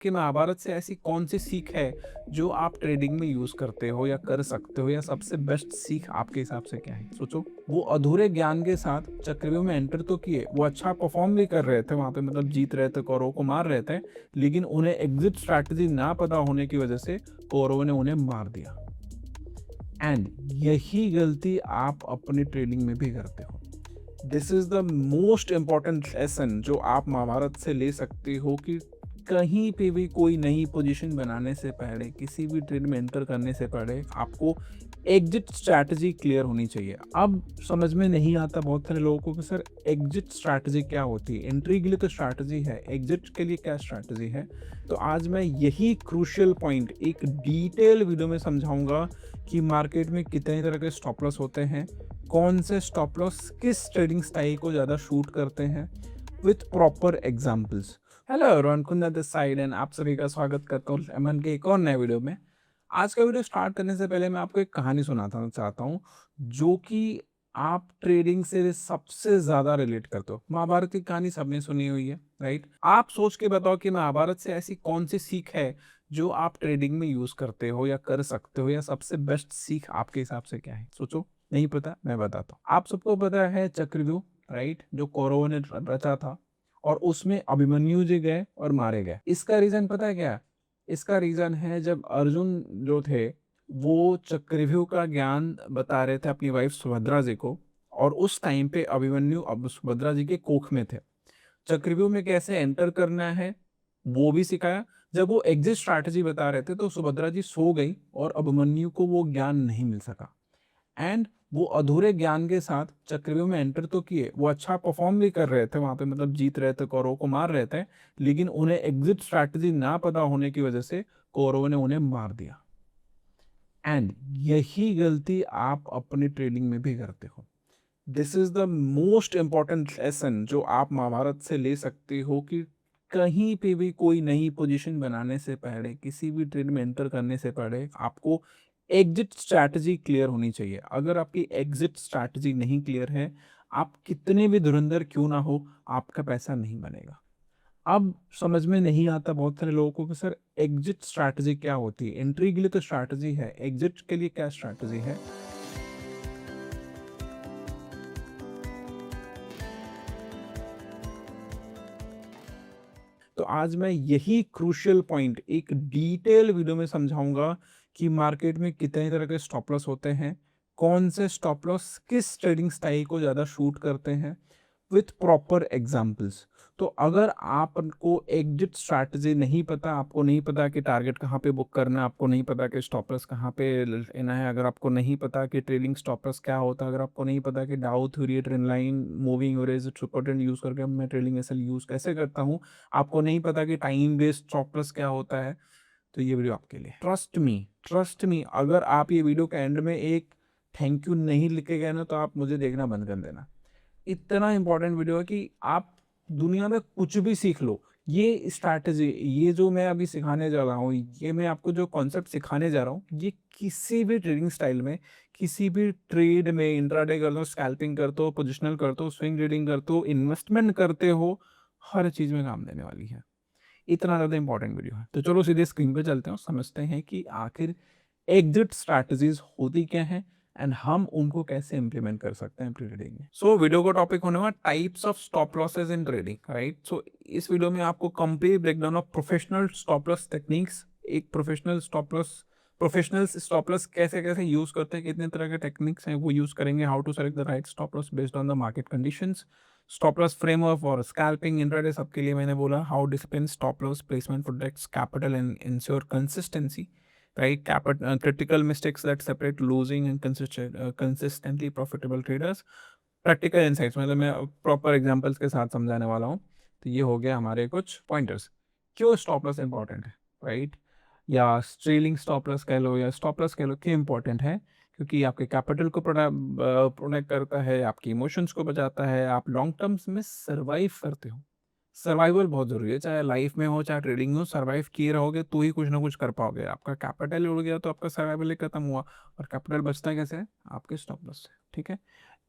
कि महाभारत से ऐसी कौन सी सीख है जो आप ट्रेडिंग में यूज करते हो या कर सकते हो, या सबसे बेस्ट सीख आपके हिसाब से क्या है? सोचो। वो अधूरे ज्ञान के साथ चक्रव्यूह में एंटर तो किए, वो अच्छा परफॉर्म भी कर रहे थे वहां पे, मतलब जीत रहे थे, कौरवों को मार रहे थे, लेकिन उन्हें एग्जिट स्ट्रैटेजी ना पता होने की वजह से कौरवों ने उन्हें मार दिया। एंड यही गलती आप अपनी ट्रेडिंग में भी करते हो। This is the most important lesson जो आप महाभारत से ले सकते हो कि कहीं पे भी कोई नई पोजीशन बनाने से पहले, किसी भी ट्रेड में एंटर करने से पहले आपको एग्जिट स्ट्रैटेजी क्लियर होनी चाहिए। अब समझ में नहीं आता बहुत सारे लोगों को कि सर एग्जिट स्ट्रैटेजी क्या होती है। एंट्री के लिए तो स्ट्रैटेजी है, एग्जिट के लिए क्या स्ट्रैटेजी है? तो आज मैं यही क्रूशियल पॉइंट एक डिटेल वीडियो में समझाऊंगा कि मार्केट में कितने तरह के स्टॉप लॉस होते हैं, कौन से स्टॉप लॉस किस ट्रेडिंग स्टाइल को ज़्यादा शूट करते हैं, with proper examples. Hello everyone, Kunda this side and आप सभी का स्वागत करता हूँ एमन के एक और नए वीडियो में। आज का वीडियो स्टार्ट करने से पहले मैं आपको एक कहानी सुनाता चाहता हूँ जो कि आप ट्रेडिंग से सबसे ज्यादा रिलेट करते हो। महाभारत की कहानी सबने सुनी हुई है, राइट? आप सोच के बताओ कि महाभारत से ऐसी कौन सी सीख है जो आप ट्रेडिंग में यूज करते हो या कर सकते हो, या सबसे बेस्ट सीख आपके हिसाब से क्या है? सोचो। नहीं पता? मैं बताता हूँ। आप सबको पता है चक्रव्यूह, राइट, जो कौरवों ने रचा था, और उसमें अभिमन्यु जी गए और मारे गए। इसका रीजन पता है क्या? इसका रीजन है जब अर्जुन जो थे वो चक्रव्यूह का ज्ञान बता रहे थे अपनी वाइफ सुभद्रा जी को, और उस टाइम पे अभिमन्यु अब सुभद्रा जी के कोख में थे। चक्रव्यूह में कैसे एंटर करना है वो भी सिखाया। जब वो एग्जिट स्ट्रैटेजी बता रहे थे तो सुभद्रा जी सो गई और अभिमन्यु को वो ज्ञान नहीं मिल सका। एंड वो अधूरे ज्ञान के साथ चक्रव्यूह में एंटर तो किए, वो अच्छा परफॉर्म भी कर रहे थे वहां पे, मतलब जीत रहे थे, कौरवों को मार रहे थे, लेकिन उन्हें एग्जिट स्ट्रैटेजी ना पता होने की वजह से कौरवों ने उन्हें मार दिया। एंड यही गलती आप अपनी ट्रेडिंग में भी करते हो। This is the most important lesson जो आप महाभारत से ले सकते हो कि कहीं पे भी कोई नई पोजीशन बनाने से पहले, किसी भी ट्रेड में एंटर करने से पहले आपको एग्जिट स्ट्रैटेजी क्लियर होनी चाहिए। अगर आपकी एग्जिट स्ट्रैटेजी नहीं क्लियर है, आप कितने भी धुरंधर क्यों ना हो, आपका पैसा नहीं बनेगा। अब समझ में नहीं आता बहुत सारे लोगों को कि सर एग्जिट स्ट्रैटेजी क्या होती है। एंट्री के लिए तो स्ट्रैटेजी है, एग्जिट के लिए क्या स्ट्रैटेजी है? तो आज मैं यही क्रूशियल पॉइंट एक डिटेल वीडियो में समझाऊंगा कि मार्केट में कितने तरह के स्टॉप लॉस होते हैं, कौन से स्टॉप लॉस किस ट्रेडिंग स्टाइल को ज़्यादा शूट करते हैं, विथ प्रॉपर एग्जाम्पल्स। तो अगर आपको एग्जिट स्ट्रैटेजी नहीं पता, आपको नहीं पता कि टारगेट कहाँ पे बुक करना है, आपको नहीं पता कि स्टॉप लॉस कहाँ पे लेना है, अगर आपको नहीं पता कि ट्रेलिंग स्टॉप लॉस क्या होता है, अगर आपको नहीं पता कि डाउ theory, trend line, moving average, super trend use करके मैं ट्रेलिंग एसएल यूज कैसे करता हूँ, आपको नहीं पता कि टाइम बेस्ड स्टॉप लॉस क्या होता है, तो ये वीडियो आपके लिए। ट्रस्ट मी, अगर आप ये वीडियो के एंड में एक थैंक यू नहीं लिखे गए ना, तो आप मुझे देखना बंद कर देना। इतना इंपॉर्टेंट वीडियो है कि आप दुनिया में कुछ भी सीख लो, ये स्ट्रैटेजी, ये जो मैं अभी सिखाने जा रहा हूँ, ये मैं आपको जो कॉन्सेप्ट सिखाने जा रहा हूँ, ये किसी भी ट्रेडिंग स्टाइल में, किसी भी ट्रेड में, इंट्राडे करते हो, स्कैल्पिंग करते हो, पोजिशनल करते हो, स्विंग ट्रेडिंग करते हो, इन्वेस्टमेंट करते हो, हर चीज में काम देने वाली है। इतना ज्यादा इंपॉर्टेंट वीडियो है। तो चलो सीधे स्क्रीन पे चलते हैं और समझते हैं कि आखिर एग्जिट स्ट्रैटेजीज होती क्या है एंड हम उनको कैसे इंप्लीमेंट कर सकते हैं ट्रेडिंग में। सो वीडियो का टॉपिक होने वाला types of stop losses in trading, right? So इस वीडियो में आपको complete breakdown of professional stop loss techniques, एक प्रोफेशनल्स स्टॉप लॉस कैसे कैसे यूज करते हैं, कितने तरह के टेक्निक्स हैं वो यूज करेंगे, how to select the right stop loss based on the market conditions, stop loss framework और स्कैल्पिंग, इंट्राडे सबके लिए मैंने बोला, how discipline stop loss placement protects capital and ensure consistency, right? Critical mistakes that separate losing and consistently profitable traders. Practical insights, मतलब मैं proper examples के साथ समझाने वाला हूँ। तो ये हो गया हमारे कुछ पॉइंटर्स। क्यों स्टॉप लॉस इंपॉर्टेंट है, राइट? या ट्रेलिंग स्टॉप लॉस कह लो या स्टॉप लॉस कह लो, क्यों इंपॉर्टेंट है? क्योंकि आपके कैपिटल को प्रोटेक्ट करता है, आपकी इमोशंस को बचाता है, आप लॉन्ग टर्म्स में सर्वाइव करते हो। सर्वाइवल बहुत जरूरी है, चाहे लाइफ में हो चाहे ट्रेडिंग में हो, सर्वाइव किए रहोगे तो ही कुछ ना कुछ कर पाओगे। आपका कैपिटल उड़ गया तो आपका सर्वाइवल ही खत्म हुआ। और कैपिटल बचता कैसे है? आपके स्टॉप लॉस से, ठीक है?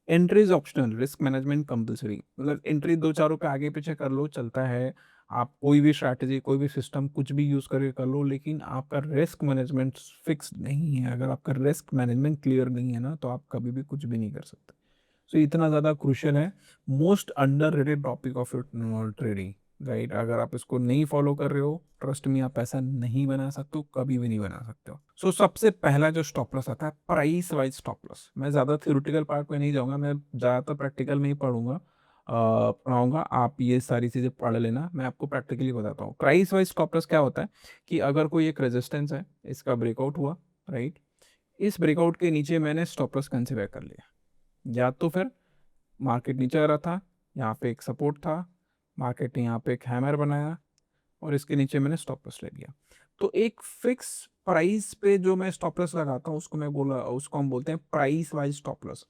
Entry is optional, risk management compulsory. मतलब एंट्री दो चारों पे आगे पीछे कर लो, चलता है। आप कोई भी स्ट्रैटेजी, कोई भी सिस्टम कुछ भी यूज़ करके कर लो, लेकिन आपका रिस्क मैनेजमेंट फिक्स नहीं है, अगर आपका रिस्क मैनेजमेंट क्लियर नहीं है ना, तो आप कभी भी कुछ भी नहीं कर सकते। सो इतना ज़्यादा क्रूशियल है, most underrated topic of your trading, right. अगर आप इसको नहीं फॉलो कर रहे हो, ट्रस्ट में आप पैसा नहीं बना सकते हो, कभी भी नहीं बना सकते हो। सो सबसे पहला जो स्टॉप लॉस आता है, प्राइस वाइज स्टॉप लॉस। मैं ज़्यादा थ्योरेटिकल पार्ट में नहीं जाऊँगा, मैं ज़्यादातर प्रैक्टिकल में ही पढ़ाऊंगा। आप ये सारी चीज़ें पढ़ लेना, मैं आपको प्रैक्टिकली बताता हूँ। प्राइस वाइज स्टॉप लॉस क्या होता है कि अगर कोई एक रेजिस्टेंस है, इसका ब्रेकआउट हुआ, राइट, इस ब्रेकआउट के नीचे मैंने स्टॉप लॉस कंसिडर कर लिया, या तो फिर मार्केट नीचे आ रहा था, यहाँ पे एक सपोर्ट था, मार्केट ने यहाँ पे एक हैमर बनाया और इसके नीचे मैंने स्टॉप लॉस ले लिया। तो एक फिक्स प्राइस पे जो मैं स्टॉप लॉस लगाता हूँ, उसको हम बोलते हैं प्राइस वाइज स्टॉप लॉस।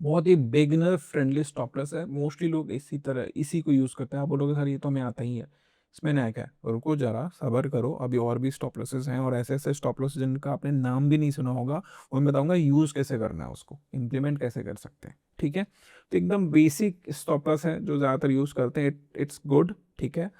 बहुत ही बिगिनर फ्रेंडली स्टॉप लॉस है, मोस्टली लोग इसी को यूज़ करते हैं। आप बोलोगे सर ये तो हमें आता ही है, इसमें नया क्या है? रुको जरा, सब्र करो, अभी और भी स्टॉप लॉसेस हैं, और ऐसे ऐसे स्टॉप लॉस जिनका आपने नाम भी नहीं सुना होगा, वो मैं बताऊंगा यूज़ कैसे करना है, उसको इम्प्लीमेंट कैसे कर सकते हैं, ठीक है। तो एकदम बेसिक स्टॉप लॉस है जो ज़्यादातर यूज़ करते हैं, इट्स गुड, ठीक है।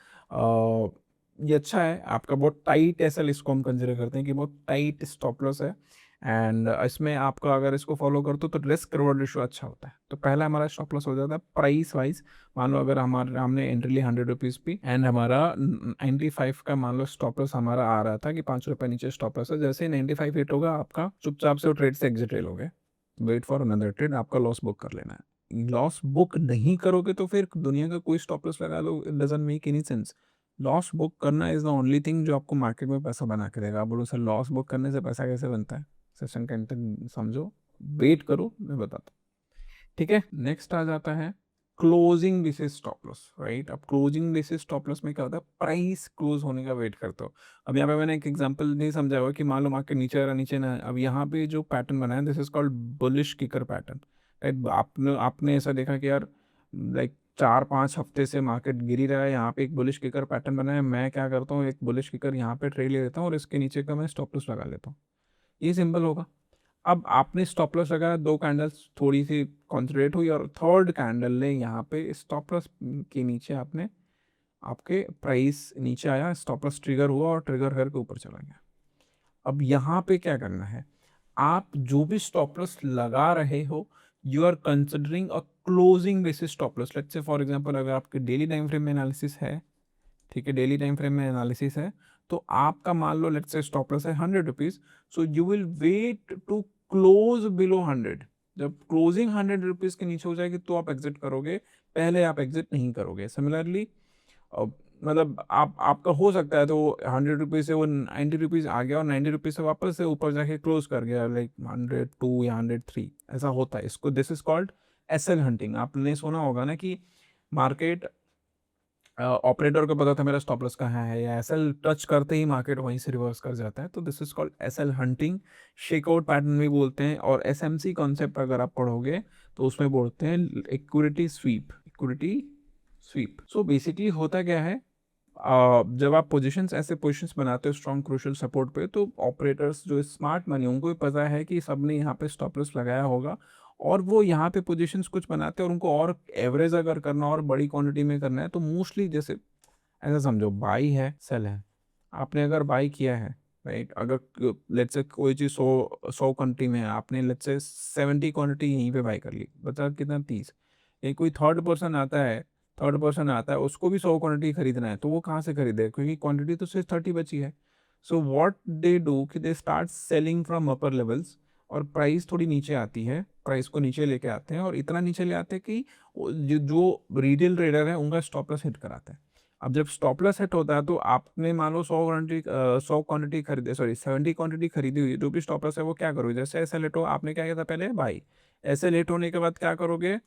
ये अच्छा है। आपका बहुत टाइट एसएल इसको हम कंसिडर करते हैं कि बहुत टाइट स्टॉप लॉस है, एंड इसमें आपका अगर इसको फॉलो करते हो तो रिस्क रिवॉर्ड रेशियो अच्छा होता है। तो पहला हमारा स्टॉप लॉस हो जाता है प्राइस वाइज। मान लो अगर हमने एंट्री ली 100 रुपीज़ पे, एंड हमारा 95 का मान लो स्टॉप लॉस हमारा आ रहा था कि 5 रुपये नीचे स्टॉप लॉस है। जैसे ही 95 हिट होगा, आपका चुपचाप से वो ट्रेड से एग्जिट ले लोगे, वेट फॉर अनदर ट्रेड, आपका लॉस बुक कर लेना है। लॉस बुक नहीं करोगे तो फिर दुनिया का कोई स्टॉप लॉस लगा लो, it doesn't make any sense. Loss book करना इज द ओनली थिंग जो आपको मार्केट में पैसा बना के देगा। आप बोलो सर लॉस बुक करने से पैसा कैसे बनता है, सेशन का इंटेंट समझो, वेट करो, मैं बताता हूँ, ठीक है। नेक्स्ट आ जाता है closing basis stop loss, right. अब क्लोजिंग बेसिस स्टॉप लॉस में क्या होता है, प्राइस क्लोज होने का वेट करते हो। अब यहाँ पे मैंने एक एग्जांपल नहीं समझा हुआ कि मान लो मार्केट नीचे आ रहा, नीचे ना, अब यहाँ पे जो पैटर्न बना है, this is called bullish kicker pattern, right. आपने ऐसा देखा कि यार लाइक 4-5 हफ्ते से मार्केट गिरी रहा है, यहाँ पे एक बुलिश किकर पैटर्न बना है, मैं क्या करता हूँ, एक बुलिश किकर यहाँ पे ट्रेड ले लेता हूँ और इसके नीचे का मैं स्टॉप लॉस लगा लेता हूँ। ये सिंपल होगा। अब आपने स्टॉप लॉस लगाया, 2 कैंडल्स थोड़ी सी कॉन्सेंट्रेट हुई, और थर्ड कैंडल ने यहाँ पे स्टॉप लॉस के नीचे आपने आपके प्राइस नीचे आया, स्टॉप लॉस ट्रिगर हुआ और ट्रिगर करके ऊपर चला गया। अब यहाँ पे क्या करना है, आप जो भी स्टॉप लॉस लगा रहे हो, you are considering a closing basis stop loss. Let's say for example अगर आपके डेली टाइम फ्रेम में एनालिसिस है, ठीक है, डेली टाइम फ्रेम में एनालिसिस है, तो आपका मान लो लेट्स से स्टॉप लॉस है 100 rupees, so you will wait to close below 100। जब क्लोजिंग 100 रुपीज के नीचे हो जाएगी तो आप एग्जिट करोगे, पहले आप एग्जिट नहीं करोगे। सिमिलरली मतलब आपका हो सकता है तो 100 रुपीज से वो 90 रुपीज आ गया और 90 रुपीज से वापस से ऊपर जाके क्लोज कर गया, लाइक 102 या 103, ऐसा होता है। इसको this is called SL hunting. आपने सुना होगा ना कि मार्केट ऑपरेटर को पता था मेरा स्टॉप लॉस कहाँ है, या एसएल टच करते ही मार्केट वहीं से रिवर्स कर जाता है, तो this is called SL hunting. Shakeout pattern भी बोलते हैं, और एसएमसी कॉन्सेप्ट अगर आप पढ़ोगे तो उसमें बोलते हैं equity sweep, equity sweep. So basically होता क्या है, जब आप ऐसे पोजिशंस बनाते हो स्ट्रॉन्ग क्रूशियल सपोर्ट पे, तो ऑपरेटर्स जो स्मार्ट मनी, उनको भी पता है कि सबने यहाँ पे स्टॉप लॉस लगाया होगा, और वो यहाँ पे पोजीशंस कुछ बनाते हैं, और उनको और एवरेज अगर करना और बड़ी क्वांटिटी में करना है, तो मोस्टली जैसे ऐसा समझो, बाई है सेल है, आपने अगर बाई किया है, राइट, अगर लेट्स से कोई चीज़ 100 क्वांटिटी में है, आपने लेट्स से 70 क्वांटिटी यहीं पे बाई कर ली, बचा कितना 30। एक कोई थर्ड पर्सन आता है, उसको भी 100 क्वांटिटी खरीदना है, तो वो कहाँ से खरीदे, क्योंकि क्वांटिटी तो सिर्फ 30 बची है। सो व्हाट दे डू कि they start selling from upper levels, और प्राइस थोड़ी नीचे आती है, प्राइस को नीचे लेके आते हैं, और इतना नीचे ले आते हैं कि जो रिटेल ट्रेडर है उनका स्टॉप लॉस हिट कराता है। अब जब स्टॉप लॉस हिट होता है, तो आपने मान लो 100 क्वांटिटी खरीदे, सॉरी 70 क्वांटिटी खरीदी हुई, जो भी स्टॉप लॉस है वो क्या करोगे, जैसे ऐसे लेट हो, आपने क्या किया था पहले बाई, ऐसे लेट होने के बाद क्या करोगे,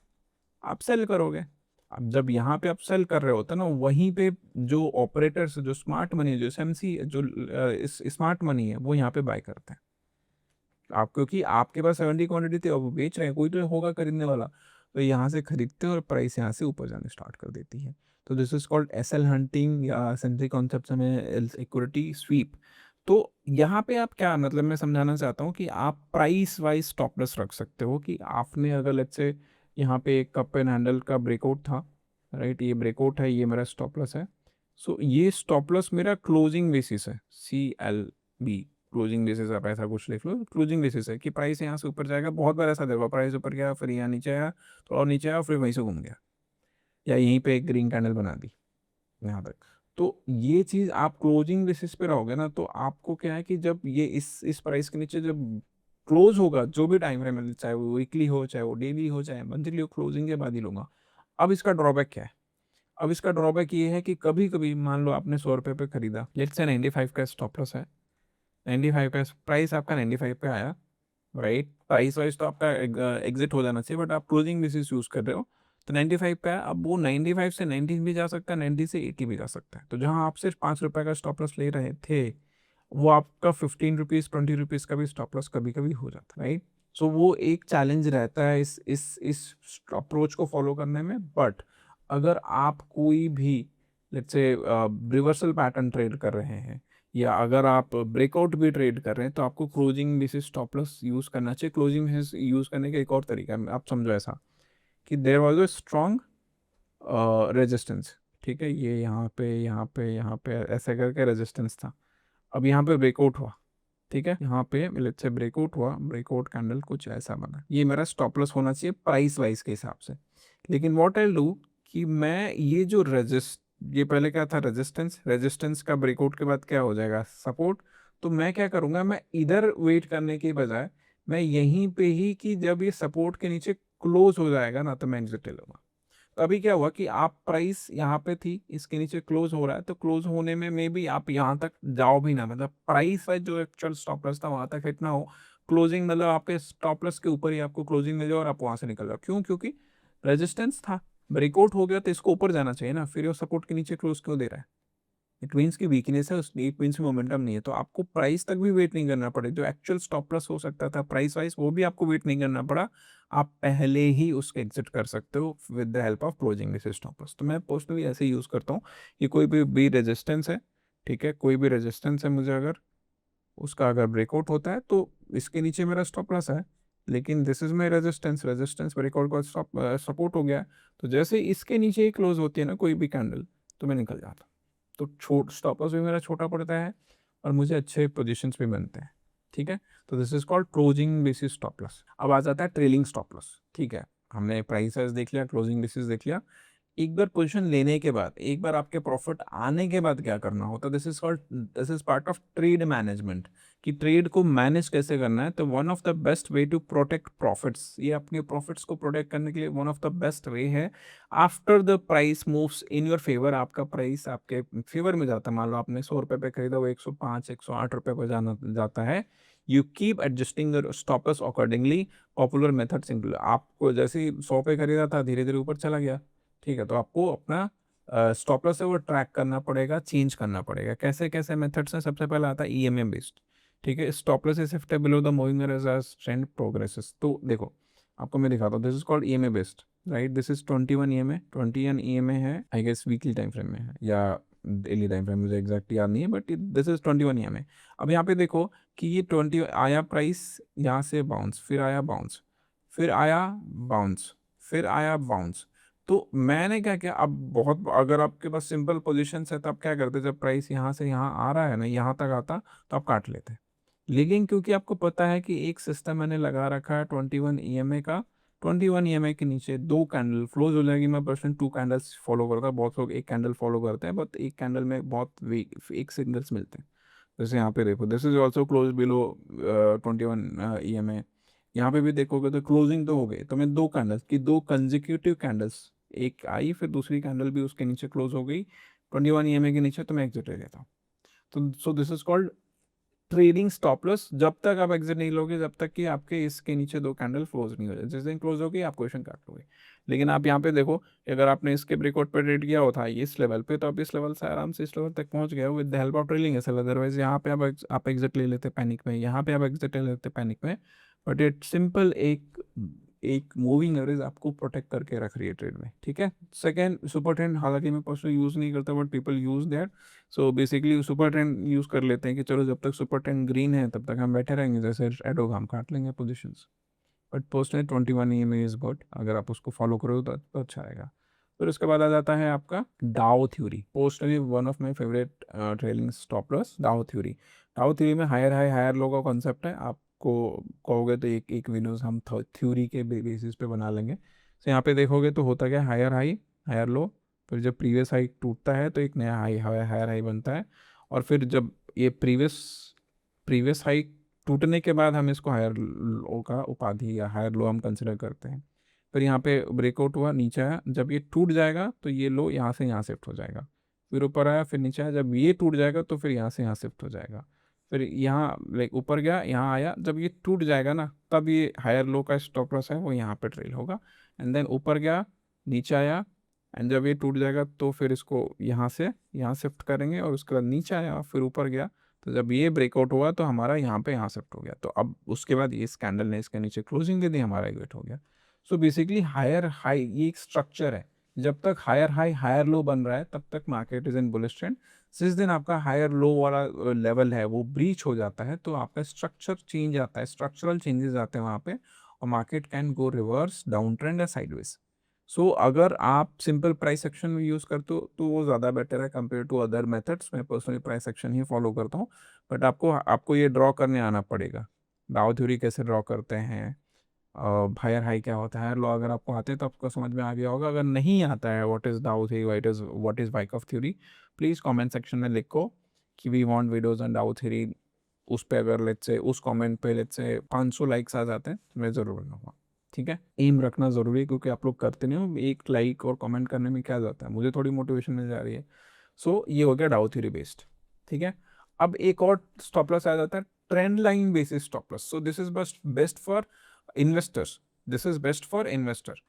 आप सेल करोगे। अब जब यहाँ पे आप सेल कर रहे होते ना, वहीं पे जो ऑपरेटर्स, जो स्मार्ट मनी है, जो एसएमसी, जो स्मार्ट मनी है, वो यहाँ पे बाय करते हैं। आप क्योंकि आपके पास 70 क्वांटिटी थी और वो बेच रहे हैं, कोई तो होगा खरीदने वाला, तो यहाँ से खरीदते हैं और प्राइस यहाँ से ऊपर जाने स्टार्ट कर देती है। तो this is called SL hunting, या सेंट्री कॉन्सेप्ट में इक्विटी स्वीप। तो यहाँ पे आप क्या मतलब, मैं समझाना चाहता हूँ कि आप प्राइस वाइज स्टॉप लॉस रख सकते हो, कि आपने अगर लेट्स से यहाँ पे एक कप एंड हैंडल का ब्रेकआउट था, राइट, ये ब्रेकआउट है, ये मेरा स्टॉप लॉस है, सो ये स्टॉप लॉस मेरा क्लोजिंग बेसिस है, CLB, क्लोजिंग बेसिस, आप ऐसा कुछ लिख लो, क्लोजिंग बेसिस है कि प्राइस यहाँ से ऊपर जाएगा, बहुत बार ऐसा देखो प्राइस ऊपर गया फिर यहाँ नीचे आया, थोड़ा और नीचे आया फिर वहीं से घूम गया, या यहीं पे एक ग्रीन कैंडल बना दी यहाँ तक। तो ये चीज आप क्लोजिंग बेसिस पे रहोगे ना, तो आपको क्या है कि जब ये इस प्राइस के नीचे जब क्लोज होगा, जो भी टाइम फ्रेम है, चाहे वो वीकली हो, चाहे वो डेली हो, चाहे मंथली हो, क्लोजिंग के बाद ही लूंगा। अब इसका ड्रॉबैक क्या है? अब इसका ड्रॉबैक ये है कि कभी कभी मान लो आपने 100 रुपये पे खरीदा, लेट्स से 95 का स्टॉप लॉस है, 95 का प्राइस आपका 95 पे आया, राइट, प्राइस वाइज तो आपका एग्जिट हो जाना चाहिए, बट आप क्लोजिंग बेसिस यूज कर रहे हो, तो 95 पे है। अब वो 95 से 90 भी जा सकता है, 90 से 80 भी जा सकता है। तो जहां आप सिर्फ 5 रुपए का स्टॉप लॉस ले रहे थे, वो आपका 15 रुपीज 20 रुपीज का भी स्टॉप लॉस कभी कभी हो जाता है, राइट। सो वो एक चैलेंज रहता है इस अप्रोच को फॉलो करने में। बट अगर आप कोई भी let's say reversal pattern trade कर रहे हैं, या अगर आप ब्रेकआउट भी ट्रेड कर रहे हैं, तो आपको closing basis stop loss use करना चाहिए। क्लोजिंग बेसिस यूज करने का एक और तरीका है, आप समझो ऐसा कि there was a strong resistance, ठीक है, ये यहाँ पे ऐसे करके रेजिस्टेंस था। अब यहाँ पे ब्रेकआउट हुआ, ठीक है, यहाँ पे लेट्स से ब्रेकआउट हुआ, ब्रेकआउट कैंडल कुछ ऐसा बना, ये मेरा स्टॉप लॉस होना चाहिए प्राइस वाइज के हिसाब से। लेकिन व्हाट आई डू कि मैं ये जो ये पहले क्या था, रेजिस्टेंस, रेजिस्टेंस का ब्रेकआउट के बाद क्या हो जाएगा, सपोर्ट। तो मैं क्या करूंगा, मैं इधर वेट करने के बजाय मैं यहीं पे ही कि जब ये सपोर्ट के नीचे क्लोज हो जाएगा ना, तो मैं एग्जिट ले लूंगा। तो अभी क्या हुआ कि आप प्राइस यहाँ पे थी, इसके नीचे क्लोज हो रहा है, तो क्लोज होने में मे बी आप यहाँ तक जाओ भी ना, मतलब प्राइस वाइज जो एक्चुअल स्टॉप लॉस था वहां तक हिट ना हो, क्लोजिंग मतलब आपके स्टॉप लॉस के ऊपर ही आपको क्लोजिंग मिल जाए और आप वहां से निकल जाओ। क्यों? क्योंकि रेजिस्टेंस था, ब्रेकआउट हो गया, तो इसको ऊपर जाना चाहिए ना, फिर ये सपोर्ट के नीचे क्लोज क्यों दे रहा है? इट मीन्स की वीकनेस है, इट मीन्स मोमेंटम नहीं है। तो आपको प्राइस तक भी वेट नहीं करना पड़े, जो एक्चुअल स्टॉप लॉस हो सकता था प्राइस वाइज, वो भी आपको वेट नहीं करना पड़ा, आप पहले ही उसके एग्जिट कर सकते हो with the help of closing this stop loss. तो मैं पर्सनली ऐसे यूज करता हूँ कि कोई भी रेजिस्टेंस है, ठीक है, कोई भी रेजिस्टेंस है, मुझे अगर उसका अगर ब्रेकआउट होता है तो इसके नीचे मेरा स्टॉप लॉस है, लेकिन this is my resistance, resistance breakout का स्टॉप सपोर्ट हो गया, तो जैसे इसके नीचे ही क्लोज होती है ना कोई भी कैंडल, तो मैं निकल जाता हूँ। तो छोट स्टॉप लॉस भी मेरा छोटा पड़ता है और मुझे अच्छे पोजीशंस भी बनते हैं, ठीक है। तो this is called closing basis stop loss. अब आ जाता है ट्रेलिंग स्टॉप लॉस, ठीक है, हमने प्राइस देख लिया, क्लोजिंग बेसिस देख लिया। एक बार पोजीशन लेने के बाद, एक बार आपके प्रॉफिट आने के बाद क्या करना होता है, this is part of trade management, कि ट्रेड को मैनेज कैसे करना है। तो one of the best way to protect profits, ये अपने प्रॉफिट्स को प्रोटेक्ट करने के लिए one of the best way है, after the price moves in your favour, आपका प्राइस आपके फेवर में जाता है, मान लो आपने 100 रुपये पे खरीदा, वो 105 108 रुपये पर जाना जाता है, you keep adjusting stop loss accordingly. Popular method simple, आपको जैसे ही 100 पे खरीदा था, धीरे धीरे ऊपर चला गया, ठीक है, तो आपको अपना स्टॉप लॉस है वो ट्रैक करना पड़ेगा, चेंज करना पड़ेगा। कैसे कैसे मेथड्स हैं? सबसे पहले आता है ईएमए बेस्ड, ठीक है, stop loss is shifted below the moving average as trend progresses. तो देखो आपको मैं दिखाता हूँ, this is called EMA based, right, this is 21 EMA, 21 EMA है, I guess weekly time frame में है या डेली टाइम फ्रेम, मुझे एग्जैक्ट याद नहीं है, बट दिस इज 21 ईएमए। अब यहाँ पे देखो कि ये 20 आया प्राइस, यहाँ से बाउंस, फिर आया बाउंस, फिर आया बाउंस, फिर आया बाउंस। तो मैंने क्या किया, अब बहुत अगर आपके पास सिंपल पोजीशन है, तो आप क्या करते, जब प्राइस यहाँ से यहाँ आ रहा है ना, यहाँ तक आता, तो आप काट लेते। लेकिन क्योंकि आपको पता है कि एक सिस्टम मैंने लगा रखा है 21 ईएमए का, 21 ईएमए के नीचे दो कैंडल क्लोज हो जाएगी, मैं पर्सनल 2 कैंडल्स फॉलो करता हूँ, बहुत लोग एक कैंडल फॉलो करते हैं, बट एक कैंडल में बहुत एक सिग्नल्स मिलते हैं। जैसे यहाँ पे देखो, this is also close below 21 EMA. यहाँ पे भी देखोगे तो क्लोजिंग तो हो गई, तो मैं दो कैंडल्स की, दो कंजिक्यूटिव कैंडल्स, एक आई फिर दूसरी कैंडल भी उसके नीचे क्लोज हो गई 21 ईएमए के नीचे, तो मैं एग्जिट ले लेता हूँ। तो so this is called trading stop loss. जब तक आप एग्जिट नहीं लोगे, जब तक कि आपके इसके नीचे दो कैंडल क्लोज नहीं हो जाए, जिस दिन क्लोज होगी आप क्वेश्चन काट लोगे। लेकिन आप यहाँ पे देखो कि अगर आपने इसके ब्रेकआउट पे ट्रेड किया होता है इस लेवल पे, तो आप इस लेवल से आराम से इस लेवल तक पहुंच गए with the help of trailing SL. Otherwise यहाँ पे आप एग्जिट ले लेते पैनिक में, यहाँ पे आप एग्जिट ले लेते पैनिक में। बट इट सिंपल एक एक मूविंग एवरेज आपको प्रोटेक्ट करके रख रही है ट्रेड में, ठीक है। सेकंड, सुपर ट्रेंड, हालांकि मैं पर्सनली यूज नहीं करता, but people use that. So basically super trend use कर लेते हैं कि चलो जब तक सुपर ट्रेंड ग्रीन है तब तक हम बैठे रहेंगे, जैसे रेड होगा हम काट लेंगे positions. But personally 21 EMA is good, अगर आप उसको फॉलो करो तो अच्छा रहेगा। फिर उसके बाद आ जाता है आपका Dow theory, personally one of my favourite trailing stop loss, Dow theory. Dow theory में हायर हाई हायर लो का कॉन्सेप्ट है। आपको कहोगे तो एक एक वीडियोस हम थ्योरी के बेसिस पे बना लेंगे। तो यहाँ पे देखोगे तो होता क्या, हायर हाई हायर लो, फिर जब प्रीवियस हाई टूटता है तो एक नया हाई हायर हाई बनता है, और फिर जब ये प्रीवियस प्रीवियस हाई टूटने के बाद हम इसको हायर लो का उपाधि या हायर लो हम कंसिडर करते हैं। फिर यहाँ पे ब्रेकआउट हुआ, नीचे आया, जब ये टूट जाएगा तो ये लो यहाँ से यहाँ शिफ्ट हो जाएगा, फिर ऊपर आया, फिर नीचे आया, जब ये टूट जाएगा तो फिर यहाँ से यहाँ शिफ्ट हो जाएगा, फिर यहाँ लाइक ऊपर गया, यहाँ आया, जब ये टूट जाएगा ना तब ये हायर लो का स्टॉप लॉस है वो यहाँ पे ट्रेल होगा। एंड देन ऊपर गया, नीचे आया, एंड जब ये टूट जाएगा तो फिर इसको यहाँ से यहाँ शिफ्ट करेंगे, और उसके बाद नीचे आया, फिर ऊपर गया, तो जब ये ब्रेकआउट हुआ तो हमारा यहाँ पे यहाँ शिफ्ट हो गया, तो अब उसके बाद ये कैंडल ने इसके नीचे क्लोजिंग दे दी, हमारा एग्जिट हो गया। सो बेसिकली हायर हाई ये एक स्ट्रक्चर है, जब तक हायर हाई हायर लो बन रहा है तब तक market is in bullish trend. जिस दिन आपका हायर लो वाला लेवल है वो ब्रीच हो जाता है तो आपका स्ट्रक्चर चेंज आता है, स्ट्रक्चरल चेंजेस आते हैं वहाँ पे, और market can go reverse down trend या साइडवेज। सो अगर आप सिंपल प्राइस एक्शन में यूज़ करते हो तो वो ज़्यादा बेटर है कंपेयर टू अदर मेथड्स। मैं पर्सनली प्राइस एक्शन ही फॉलो करता हूँ, बट आपको आपको ये ड्रॉ करने आना पड़ेगा, डाउ थ्योरी कैसे ड्रॉ करते हैं, हायर हाई क्या होता है, हायर लो अगर आपको आते हैं तो आपको समझ में आ गया होगा। अगर नहीं आता है what is Dow theory, what is Wyckoff theory, please comment section में लिखो कि we want videos on Dow theory. उस पे अगर लेट्स से उस कमेंट पे लेट्स से 500 लाइक्स आ जाते हैं तो मैं ज़रूर बनाऊंगा। ठीक है, एम रखना ज़रूरी है क्योंकि आप लोग करते नहीं हो, एक लाइक और कमेंट करने में क्या जाता है, मुझे थोड़ी मोटिवेशन मिल जा रही है। सो ये हो गया डाउ थ्योरी बेस्ड। ठीक है, अब एक और स्टॉप लॉस आ जाता है trend line basis stop loss. So this is best for investors, this is best for investor.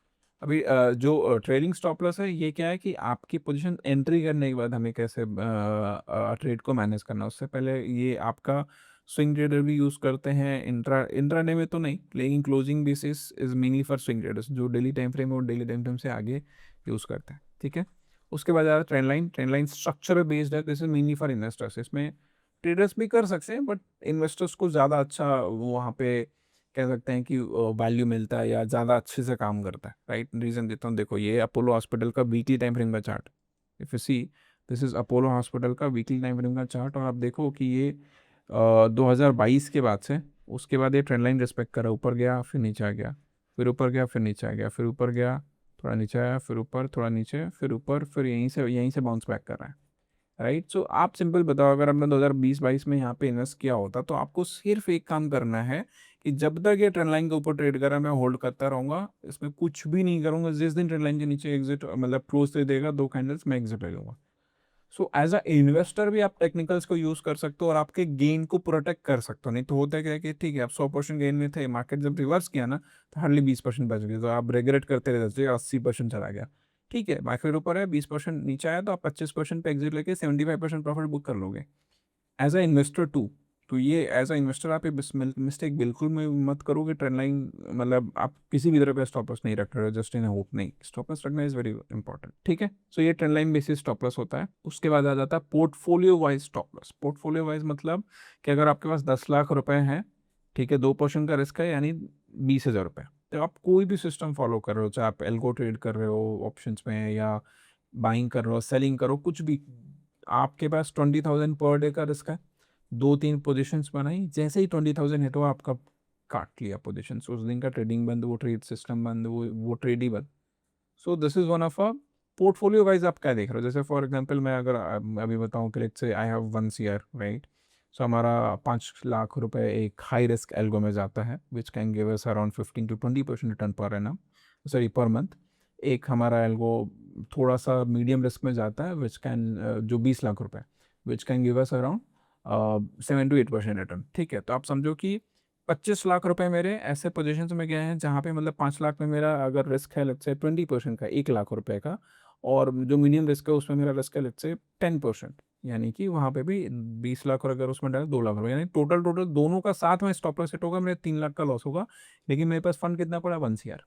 अभी जो ट्रेडिंग स्टॉप लॉस है ये क्या है कि आपकी पोजीशन एंट्री करने के बाद हमें कैसे ट्रेड को मैनेज करना, उससे पहले ये आपका स्विंग ट्रेडर भी यूज़ करते हैं, इंट्राडे में तो नहीं, लेकिन closing basis is mainly for swing traders जो डेली टाइम फ्रेम और डेली टाइम फ्रेम से आगे यूज़ करते हैं। ठीक है, उसके बाद आता है ट्रेंड लाइन स्ट्रक्चर बेस्ड है, this is mainly for investors. इसमें ट्रेडर्स भी कर सकते हैं बट इन्वेस्टर्स को ज़्यादा अच्छा वहाँ पे कह सकते हैं कि वैल्यू मिलता है या ज़्यादा अच्छे से काम करता है। राइट, रीज़न देता हूँ, देखो ये अपोलो हॉस्पिटल का वीकली टाइम फ्रेम का chart, if you see this is Apollo hospital का वीकली टाइम फ्रेम का चार्ट, और आप देखो कि ये 2022 के बाद से उसके बाद ये ट्रेंड लाइन रिस्पेक्ट करा, ऊपर गया फिर नीचे आ गया, फिर ऊपर गया फिर नीचे आ गया, फिर ऊपर गया थोड़ा नीचे आया, फिर ऊपर थोड़ा नीचे, फिर ऊपर, फिर यहीं से बाउंस बैक कर रहा है। राइट, सो आप सिंपल बताओ, अगर आपने 2020-22 में यहाँ पे इन्वेस्ट किया होता तो आपको सिर्फ एक काम करना है कि जब तक ये ट्रेंड लाइन के ऊपर ट्रेड करा मैं होल्ड करता रहूंगा, इसमें कुछ भी नहीं करूंगा, जिस दिन ट्रेंड लाइन के नीचे एग्जिट मतलब क्लोज दे देगा 2 कैंडल्स मैं एग्जिट ले लूंगा। सो एज अ इन्वेस्टर भी आप टेक्निकल्स को यूज कर सकते हो और आपके गेन को प्रोटेक्ट कर सकते हो। नहीं तो होता है क्या कि ठीक है आप 100% गेन में थे, मार्केट जब रिवर्स किया ना तो हार्डली 20% बच गए, तो आप रेगुलेट करते रहते 80% चला गया। ठीक है, मार्केट ऊपर है 20% नीचे आया तो आप 25% पे एग्जिट लेके 75% प्रॉफिट बुक कर लोगे एज अ इन्वेस्टर टू। तो ये एज अ इन्वेस्टर आप ये मिस्टेक बिल्कुल में मत करो कि ट्रेंड लाइन मतलब आप किसी भी तरह पे स्टॉप लॉस नहीं रख रहे हो जस्ट इन होप, नहीं, स्टॉप लॉस रखना इज वेरी इंपॉर्टेंट। ठीक है, सो ये trend line basis stop loss होता है। उसके बाद आ जाता है portfolio wise stop loss. Portfolio wise मतलब कि अगर आपके पास 10 लाख रुपए हैं, ठीक है, 2% का रिस्क है यानी 20,000 रुपये, तो आप कोई भी सिस्टम फॉलो कर रहे हो, चाहे आप एल्गो ट्रेड कर रहे हो ऑप्शंस में या बाइंग कर रहे हो सेलिंग करो कुछ भी, आपके पास 20,000 पर डे का रिस्क है, 2-3 पोजीशंस बनाई, जैसे ही 20,000 हिट हुआ आपका काट लिया पोजीशंस, उस दिन का ट्रेडिंग बंद, वो ट्रेड सिस्टम बंद, वो ट्रेड ही बंद। So this is one of a portfolio wise आप क्या देख रहे हो, जैसे फॉर एग्जांपल मैं अगर अभी बताऊं कि let's say I have 1 CR, right, so हमारा 5 लाख रुपए एक हाई रिस्क एल्गो में जाता है which can give us around 15 to 20% return per annum, sorry per month. एक हमारा एल्गो थोड़ा सा मीडियम रिस्क में जाता है विच कैन जो 20 लाख रुपए which can give us around 7 to 8% return. ठीक है, तो आप समझो कि 25 लाख रुपए मेरे ऐसे पोजीशन में गए हैं जहाँ पे मतलब 5 लाख में मेरा अगर रिस्क है लेट्स से 20% का, 1 लाख रुपए का, और जो मीडियम रिस्क है उसमें मेरा रिस्क है लेट्स से 10%, यानी कि वहाँ पे भी 20 लाख, और अगर उसमें डाले 2 लाख रुपए, यानी टोटल टोटल दोनों का साथ में स्टॉप लॉस हिट होगा, मेरे 3 लाख का लॉस होगा, लेकिन मेरे पास फंड कितना पड़ा, 1 CR।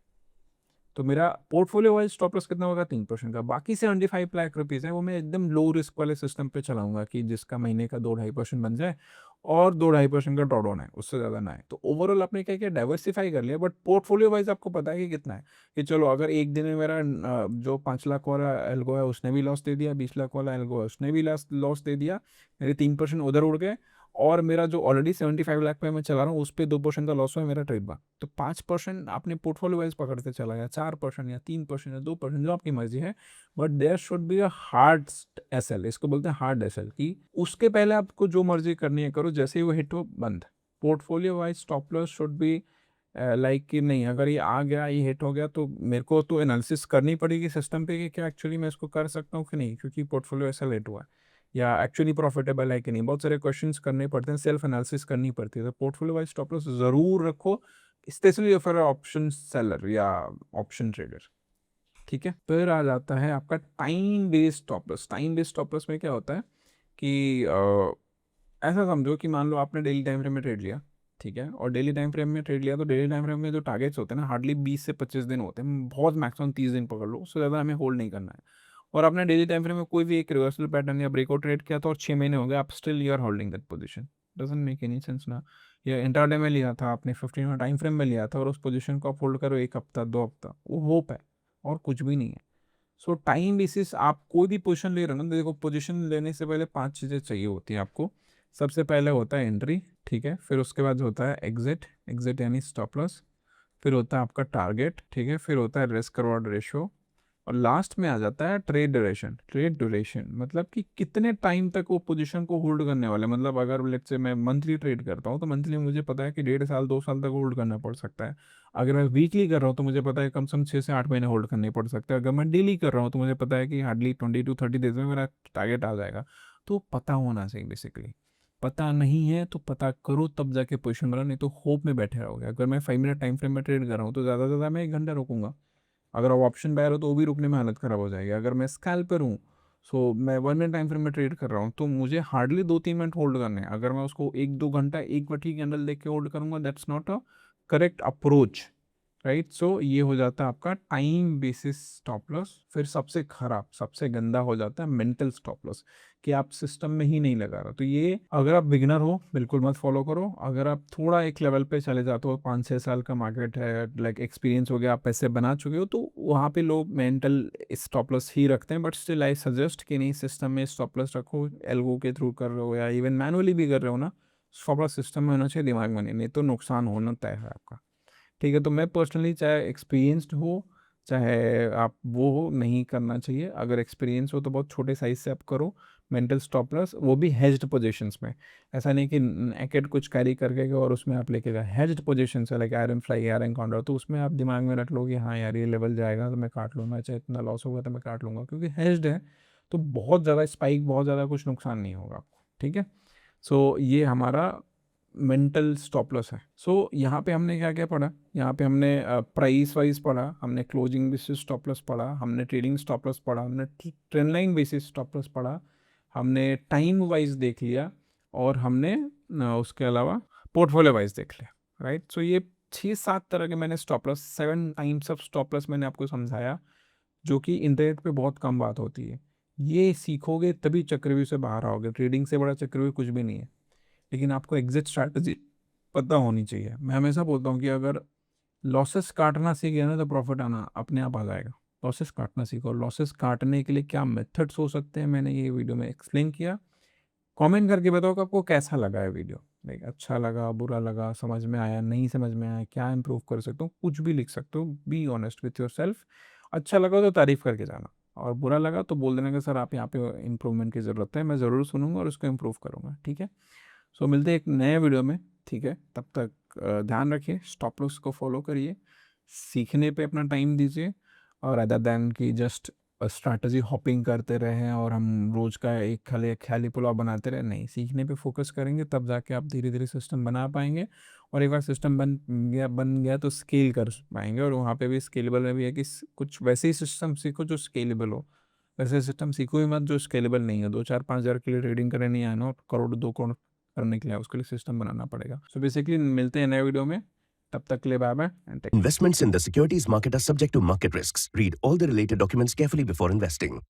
तो मेरा पोर्टफोलियो वाइज स्टॉप लॉस कितना होगा, 3% का। बाकी 75 लाख रुपीज़ है वो मैं एकदम लो रिस्क वाले सिस्टम पे चलाऊंगा कि जिसका महीने का 2-2.5% बन जाए और 2-2.5% का ड्रॉडाउन है, उससे ज़्यादा ना है। तो ओवरऑल आपने क्या किया, डाइवर्सिफाई कर लिया, बट पोर्टफोलियो वाइज आपको पता है कि कितना है, कि चलो अगर एक दिन में मेरा जो 5 लाख वाला एल्गो है उसने भी लॉस दे दिया, 20 लाख वाला एल्गो है उसने भी लॉस दे दिया, मेरे 3% उधर उड़ गए, और मेरा जो ऑलरेडी 75 लाख पे मैं चला रहा हूँ उस पर 2% का लॉस हुआ मेरा ट्रेड में, तो 5% आपने पोर्टफोलियो वाइज पकड़ते चला गया, 4% या 3% या 2%, जो आपकी मर्जी है, but there should be a hard SL, इसको बोलते हैं हार्ड एसएल, कि उसके पहले आपको जो मर्जी करनी है करो, जैसे ही वो हिट हो बंद। Portfolio wise stop loss should be like कि नहीं, अगर ये आ गया, ये हिट हो गया, तो मेरे को तो एनालिसिस करनी पड़ेगी सिस्टम पे कि क्या एक्चुअली मैं इसको कर सकता हूँ कि नहीं, क्योंकि पोर्टफोलियो ऐसा लेट हुआ है, या एक्चुअली प्रॉफिटेबल है कि नहीं, बहुत सारे क्वेश्चंस करने पड़ते हैं, सेल्फ एनालिसिस करनी पड़ती है। तो पोर्टफोलियो वाइज स्टॉप लॉस जरूर रखो, स्पेशली फॉर ऑप्शन सेलर या ऑप्शन ट्रेडर। ठीक है, फिर आ जाता है आपका time based stop loss. Time based stop loss में क्या होता है कि ऐसा समझो कि मान लो आपने डेली टाइम फ्रेम में ट्रेड लिया, ठीक है, और डेली टाइम फ्रेम में ट्रेड लिया, तो डेली टाइम फ्रेम में जो टारगेट्स होते हैं ना, हार्डली 20 से 25 दिन होते हैं, बहुत मैक्सिमम 30 दिन पकड़ लो, उससे ज़्यादा हमें होल्ड नहीं करना है। और आपने डेली टाइम फ्रेम में कोई भी एक रिवर्सल पैटर्न या ब्रेकआउट ट्रेड किया था और 6 महीने हो गए, आप still you are holding that position, doesn't make any sense ना। या इंट्राडे में लिया था आपने, 15 टाइम फ्रेम में लिया था, और उस पोजीशन को आप होल्ड करो 1 हफ्ता 2 हफ्ता, वो होप है और कुछ भी नहीं है। सो टाइम बेसिस आप कोई भी पोजीशन ले रहे हो ना, तो देखो पोजीशन लेने से पहले 5 चीज़ें चाहिए होती है आपको। सबसे पहले होता है एंट्री, ठीक है, फिर उसके बाद होता है एग्जिट, एग्जिट यानी स्टॉप लॉस, फिर होता है आपका टारगेट, ठीक है, फिर होता है रिस्क रिवॉर्ड रेशियो, और लास्ट में आ जाता है ट्रेड ड्यूरेशन। ट्रेड ड्यूरेशन मतलब कि कितने टाइम तक वो पोजीशन को होल्ड करने वाले, मतलब अगर लेट्स से मैं मंथली ट्रेड करता हूँ, तो मंथली मुझे पता है कि 1.5 साल 2 साल तक होल्ड करना पड़ सकता है। अगर मैं वीकली कर रहा हूँ तो मुझे पता है कम से कम 6 से 8 महीने होल्ड करने पड़ सकते हैं। अगर मैं डेली कर रहा हूँ तो मुझे पता है कि हार्डली 20 to 30 डेज में मेरा टारगेट आ जाएगा। तो पता होना चाहिए बेसिकली। पता नहीं है तो पता करो, तब जाके पोजीशन बनाओ, नहीं तो होप में बैठे रहोगे। अगर मैं 5 मिनट टाइम फ्रेम में ट्रेड कर रहा हूँ तो ज़्यादा से ज़्यादा मैं 1 घंटा रुकूंगा। अगर आप ऑप्शन बायर हो तो वो भी रुकने में हालत ख़राब हो जाएगी। अगर मैं स्कैल्पर हूँ, सो मैं 1 मिनट टाइम फ्रेम में ट्रेड कर रहा हूँ, तो मुझे हार्डली 2-3 मिनट होल्ड करने हैं। अगर मैं उसको 1-2 घंटा एक बटी कैंडल देख के होल्ड करूंगा, that's not a correct approach, right. So ये हो जाता है आपका टाइम बेसिस स्टॉप लॉस। फिर सबसे खराब, सबसे गंदा हो जाता है मेंटल स्टॉप लॉस, कि आप सिस्टम में ही नहीं लगा रहा। तो ये अगर आप बिगिनर हो बिल्कुल मत फॉलो करो। अगर आप थोड़ा एक लेवल पे चले जाते हो, 5-6 साल का मार्केट है, लाइक एक्सपीरियंस हो गया, आप पैसे बना चुके हो, तो वहाँ पे लोग मेंटल स्टॉप लॉस ही रखते हैं। बट स्टिल आई सजेस्ट कि नहीं, सिस्टम में स्टॉप लॉस रखो। एल्गो के थ्रू कर रहे हो या इवन मैनुअली भी कर रहे हो ना, स्टॉप लॉस सिस्टम में होना चाहिए, दिमाग में नहीं तो नुकसान होना तय है आपका। ठीक है, तो मैं पर्सनली, चाहे एक्सपीरियंस्ड हो चाहे आप वो हो, नहीं करना चाहिए। अगर एक्सपीरियंस हो तो बहुत छोटे साइज से आप करो मेंटल स्टॉप लॉस, वो भी हेज्ड पोजीशंस में। ऐसा नहीं कि नेकेड कुछ कैरी करके और उसमें आप लेके गए। हेज्ड पोजीशन है, like iron fly, iron counter, तो उसमें आप दिमाग में रख लो कि हाँ यार ये लेवल जाएगा तो मैं काट लूँगा, चाहे इतना लॉस होगा तो मैं काट लूँगा, क्योंकि हेज्ड है तो बहुत ज़्यादा स्पाइक, बहुत ज़्यादा कुछ नुकसान नहीं होगा आपको। ठीक है, सो ये हमारा मेंटल स्टॉप लॉस है। सो यहाँ पे हमने क्या क्या पढ़ा, यहाँ पे हमने प्राइस वाइज पढ़ा, हमने क्लोजिंग बेसिस स्टॉप लॉस पढ़ा, हमने ट्रेडिंग स्टॉप लॉस पढ़ा, हमने trend line basis stop loss पढ़ा, हमने टाइम वाइज देख लिया, और हमने उसके अलावा पोर्टफोलियो वाइज देख लिया, राइट। सो ये 6-7 तरह के मैंने stop loss, 7 times of stop loss मैंने आपको समझाया, जो कि इंटरनेट पे बहुत कम बात होती है। ये सीखोगे तभी चक्रव्यूह से बाहर आओगे। ट्रेडिंग से बड़ा चक्रव्यूह कुछ भी नहीं है। लेकिन आपको एग्जिट स्ट्रैटेजी पता होनी चाहिए। मैं हमेशा बोलता हूँ कि अगर लॉसेस काटना सीख गया ना, तो प्रॉफिट आना अपने आप आ जाएगा। लॉसेस काटना सीखो। लॉसेस काटने के लिए क्या मेथड्स हो सकते हैं, मैंने ये वीडियो में एक्सप्लेन किया। कमेंट करके बताओ कि आपको कैसा लगा है वीडियो, लाइक अच्छा लगा, बुरा लगा, समझ में आया, नहीं समझ में आया, क्या इंप्रूव कर सकता हूँ, कुछ भी लिख सकते हो। Be honest with your self. अच्छा लगा तो तारीफ करके जाना, और बुरा लगा तो बोल देना कि सर आप यहाँ पे इम्प्रूवमेंट की ज़रूरत है, मैं ज़रूर सुनूंगा और उसको इम्प्रूव करूँगा। ठीक है, सो मिलते हैं एक नए वीडियो में। ठीक है, तब तक ध्यान रखिए, स्टॉप लॉस को फॉलो करिए, सीखने पे अपना टाइम दीजिए, और अदर देन कि जस्ट स्ट्रैटेजी हॉपिंग करते रहें और हम रोज का एक खाली ख्याली पुलाव बनाते रहे, नहीं, सीखने पे फोकस करेंगे तब जाके आप धीरे धीरे सिस्टम बना पाएंगे। और एक बार सिस्टम बन गया तो स्केल कर पाएंगे। और वहाँ पे भी स्केलेबल में भी है कि कुछ वैसे ही सिस्टम सीखो जो स्केलेबल हो। वैसे सिस्टम सीखो ही मत जो स्केलेबल नहीं है। 2-4-5 हज़ार के लिए ट्रेडिंग करने नहीं आना, और करोड़ 2 करोड़ करने के लिए उसके लिए सिस्टम बनाना पड़ेगा। सो बेसिकली मिलते हैं नए वीडियो में, तब तक के लिए bye bye and Investments in the securities market are subject to market risks. Read all the related documents carefully before investing.